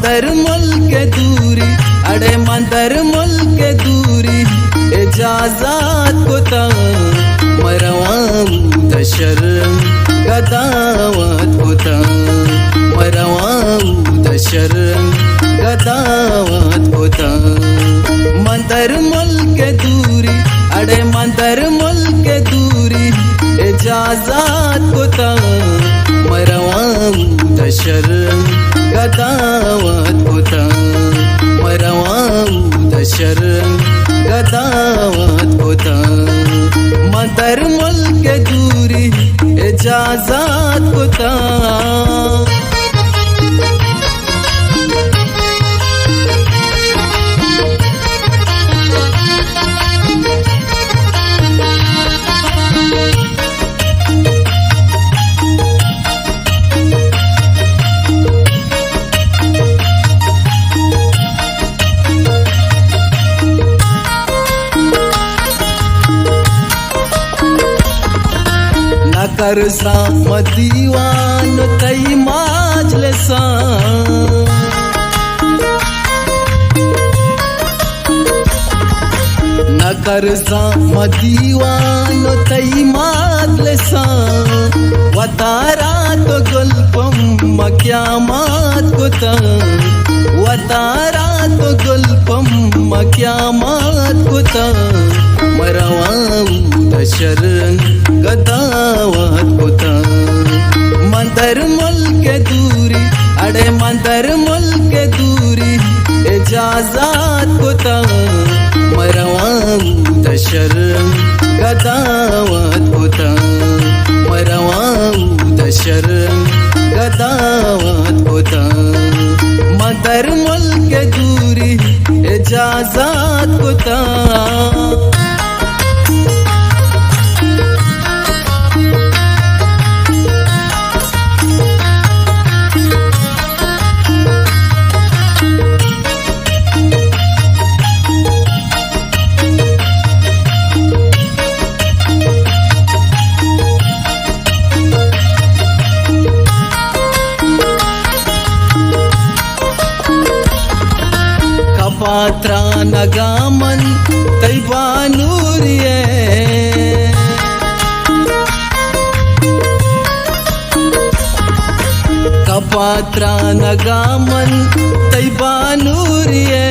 मंदर मुल्क दूरी, अड़े मंदर मुल्क दूरी इजाजत कोता मरवाऊं दशरं गदावत कोता मरवाऊं दशरं गदावत कोता। मंदर मुल्क दूरी, अड़े मंदर मुल्क दूरी इजाजत कोता मरवाऊं दशरं गदावत कोता मरवाऊं दशरं गदावत कोता। मंदर मुल्क दूरी इजाजत कोता। करसा मदीवान तई माजलसा, न करसा मदीवान तई माजलसा, वतारा तो गुल्पम मक्यामात कोता वतारा तो गुल्पम मक्यामात कोता मरवाऊं दशरं गदावत कोता। मंदर मुल्क दूरी, अड़े मंदर मुल्क दूरी इजाजत कोता मरवाऊं दशरं गदावत कोता मरवाऊं दशरं गदावत कोता। मंदर मुल्क दूरी इजाजत कोता। पात्रा नगामन तैबानूरिये, कपात्रा नगामन तैबानूरिये,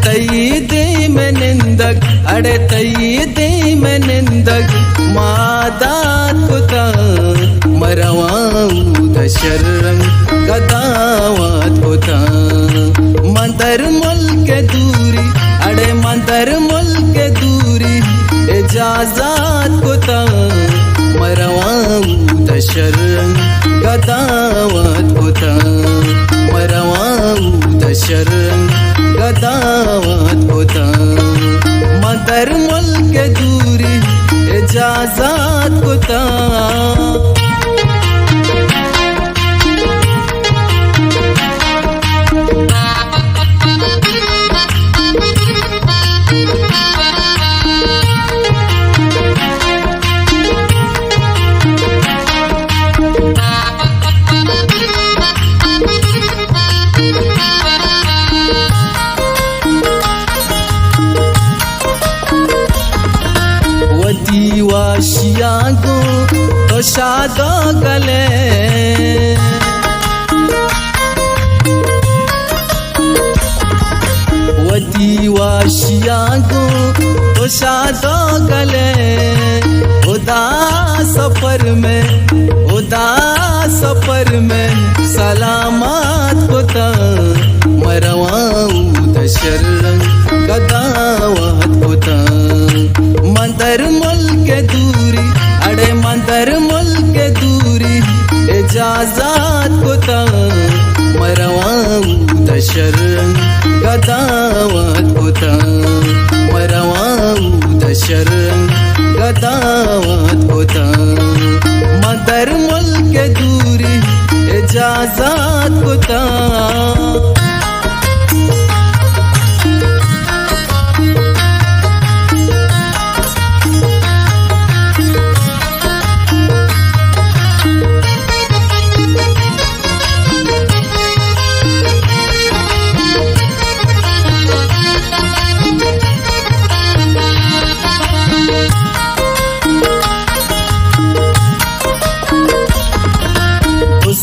तई दे में निंदक, अड़े तई दे में निंदक मादात कोता मरवाऊं दशरं गदावत कोता। मंदर मुल्क दूरी, अड़े मंदर मुल्क दूरी इजाजत कोता मरवाऊं दशरं गदावत कोता मरवाऊं दशरं गदावत कोता। मंदर मुल्क दूरी इजाजत कोता। वाशियागो तो शादो गले, वती वाशियागो तो शादो गले, उदा सफर में सलामत कोता मरवाऊं दशरं गदावत कोता। मंदर मुल्क दूरी, अड़े मंदर मुल्क दूरी इजाजत कोता मरवाऊं दशरं गदावत कोता मरवाऊं दशरं गदावत कोता। मंदर मुल्क दूरी इजाजत कोता।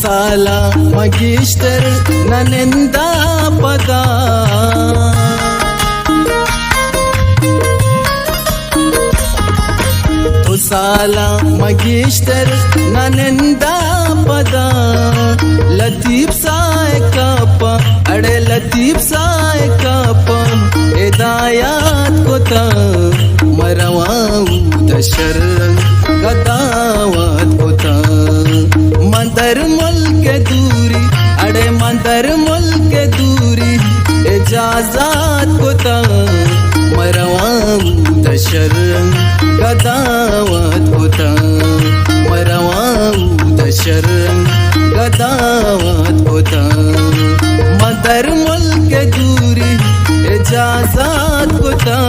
साला मगिस्टर ननिंदा पदा तो साला मगिस्टर ननिंदा पदा लतीफ साए कप अड़े लतीफ साए कप हिदायत को ता मरवाऊ दशर गदावत को ता मंदर मुल्क दूरी अड़े मंदर मुल्क दूरी इजाजत को ता मरवाऊ दशर गदावत को ता मरवाऊ दशर गदावत को ता मंदर मुल्क दूरी इजाजत को ता